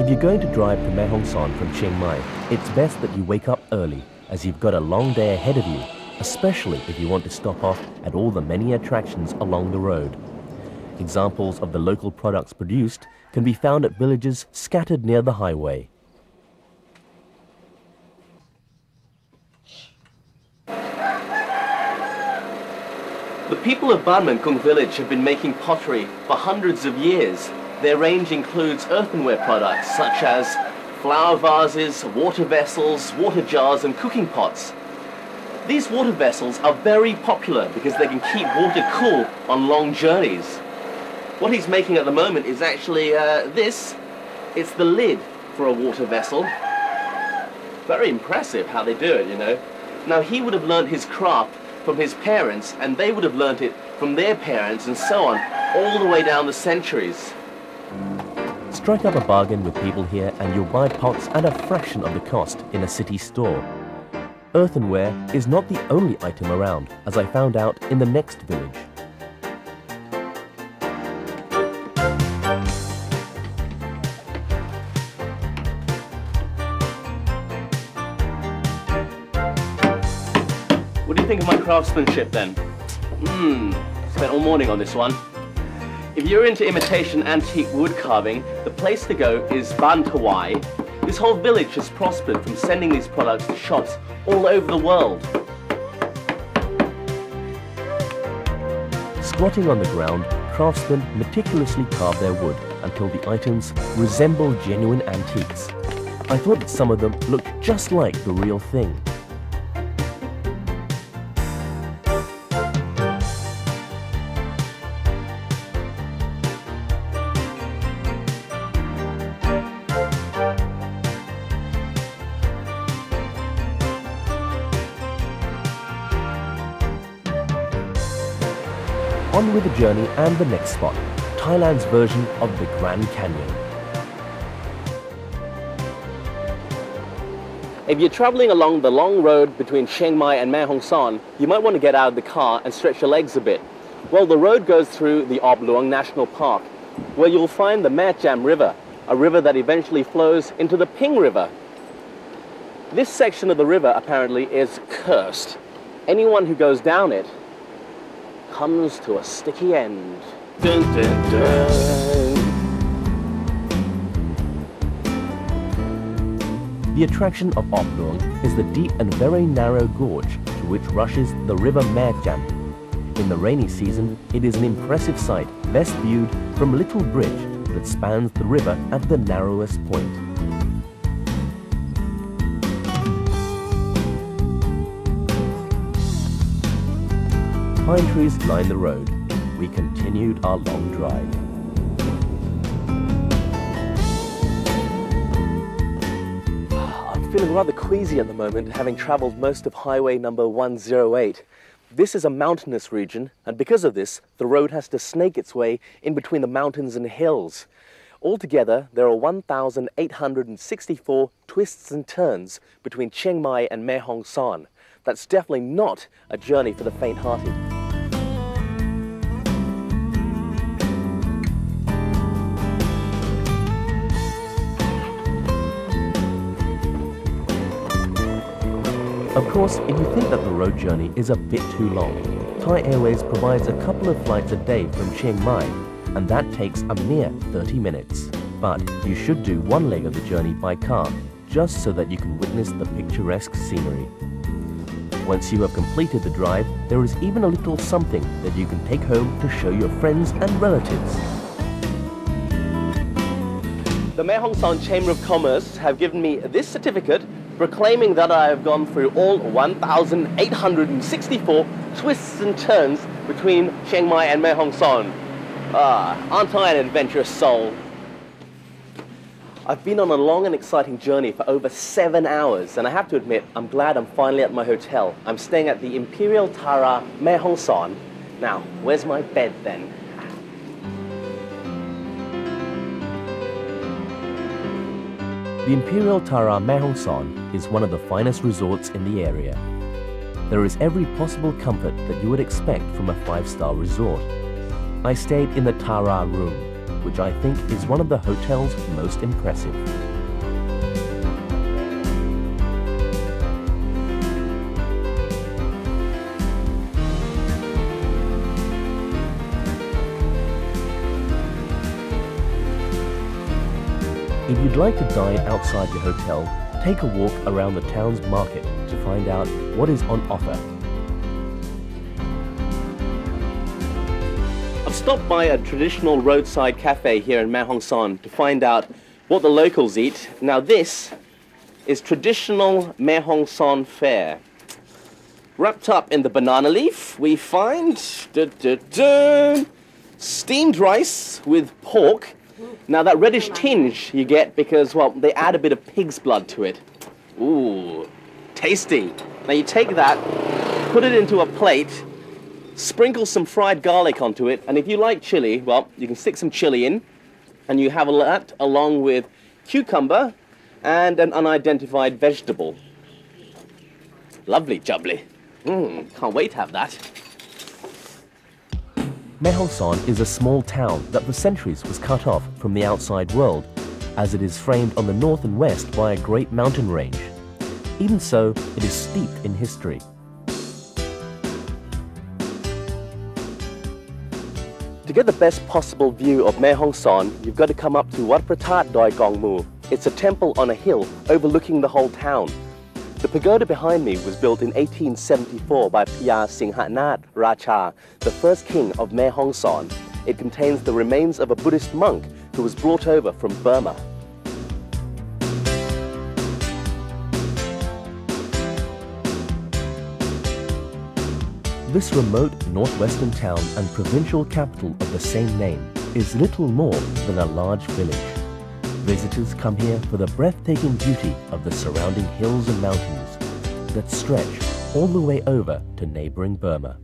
If you're going to drive to Mae Hong Son from Chiang Mai, it's best that you wake up early, as you've got a long day ahead of you, especially if you want to stop off at all the many attractions along the road. Examples of the local products produced can be found at villages scattered near the highway. The people of Ban Man Kung village have been making pottery for hundreds of years. Their range includes earthenware products such as flower vases, water vessels, water jars and cooking pots. These water vessels are very popular because they can keep water cool on long journeys. What he's making at the moment is actually this. It's the lid for a water vessel. Very impressive how they do it, you know. Now he would have learned his craft from his parents, and they would have learnt it from their parents, and so on, all the way down the centuries. Strike up a bargain with people here and you'll buy pots at a fraction of the cost in a city store. Earthenware is not the only item around, as I found out in the next village. What do you think of my craftsmanship then? Spent all morning on this one. If you're into imitation antique wood carving, the place to go is Ban Tawai. This whole village has prospered from sending these products to shops all over the world. Squatting on the ground, craftsmen meticulously carve their wood until the items resemble genuine antiques. I thought that some of them looked just like the real thing. On with the journey and the next spot, Thailand's version of the Grand Canyon. If you're traveling along the long road between Chiang Mai and Mae Hong Son, you might want to get out of the car and stretch your legs a bit. Well, the road goes through the Ob Luang National Park, where you'll find the Mae Jam River, a river that eventually flows into the Ping River. This section of the river apparently is cursed. Anyone who goes down it comes to a sticky end. Dun, dun, dun. The attraction of Ob Luang is the deep and very narrow gorge to which rushes the river Mae Jam. In the rainy season, it is an impressive sight, best viewed from a little bridge that spans the river at the narrowest point. Pine trees line the road. We continued our long drive. I'm feeling rather queasy at the moment, having travelled most of highway number 108. This is a mountainous region, and because of this, the road has to snake its way in between the mountains and hills. Altogether, there are 1,864 twists and turns between Chiang Mai and Mae Hong Son. That's definitely not a journey for the faint-hearted. Of course, if you think that the road journey is a bit too long, Thai Airways provides a couple of flights a day from Chiang Mai, and that takes a mere 30 minutes. But you should do one leg of the journey by car, just so that you can witness the picturesque scenery. Once you have completed the drive, there is even a little something that you can take home to show your friends and relatives. The Mae Hong Son Chamber of Commerce have given me this certificate proclaiming that I have gone through all 1,864 twists and turns between Chiang Mai and Mae Hong Son. Aren't I an adventurous soul? I've been on a long and exciting journey for over 7 hours, and I have to admit, I'm glad I'm finally at my hotel. I'm staying at the Imperial Tara Mae Hong Son. Now, where's my bed then? The Imperial Tara Mae Hong Son is one of the finest resorts in the area. There is every possible comfort that you would expect from a 5-star resort. I stayed in the Tara room, which I think is one of the hotel's most impressive. If you'd like to dine outside your hotel, take a walk around the town's market to find out what is on offer. I've stopped by a traditional roadside cafe here in Mae Hong Son to find out what the locals eat. Now this is traditional Mae Hong Son fare. Wrapped up in the banana leaf, we find steamed rice with pork. Now that reddish tinge you get because, well, they add a bit of pig's blood to it. Ooh, tasty. Now you take that, put it into a plate, sprinkle some fried garlic onto it, and if you like chili, well, you can stick some chili in, and you have that along with cucumber and an unidentified vegetable. Lovely jubbly. Can't wait to have that. Maehongson is a small town that for centuries was cut off from the outside world, as it is framed on the north and west by a great mountain range. Even so, it is steeped in history. To get the best possible view of Mae Hong Son, you've got to come up to Wat Pratat Doi Gong Mu. It's a temple on a hill overlooking the whole town. The pagoda behind me was built in 1874 by Phaya Singhanat Racha, the first king of Mae Hong Son. It contains the remains of a Buddhist monk who was brought over from Burma. This remote northwestern town and provincial capital of the same name is little more than a large village. Visitors come here for the breathtaking beauty of the surrounding hills and mountains that stretch all the way over to neighboring Burma.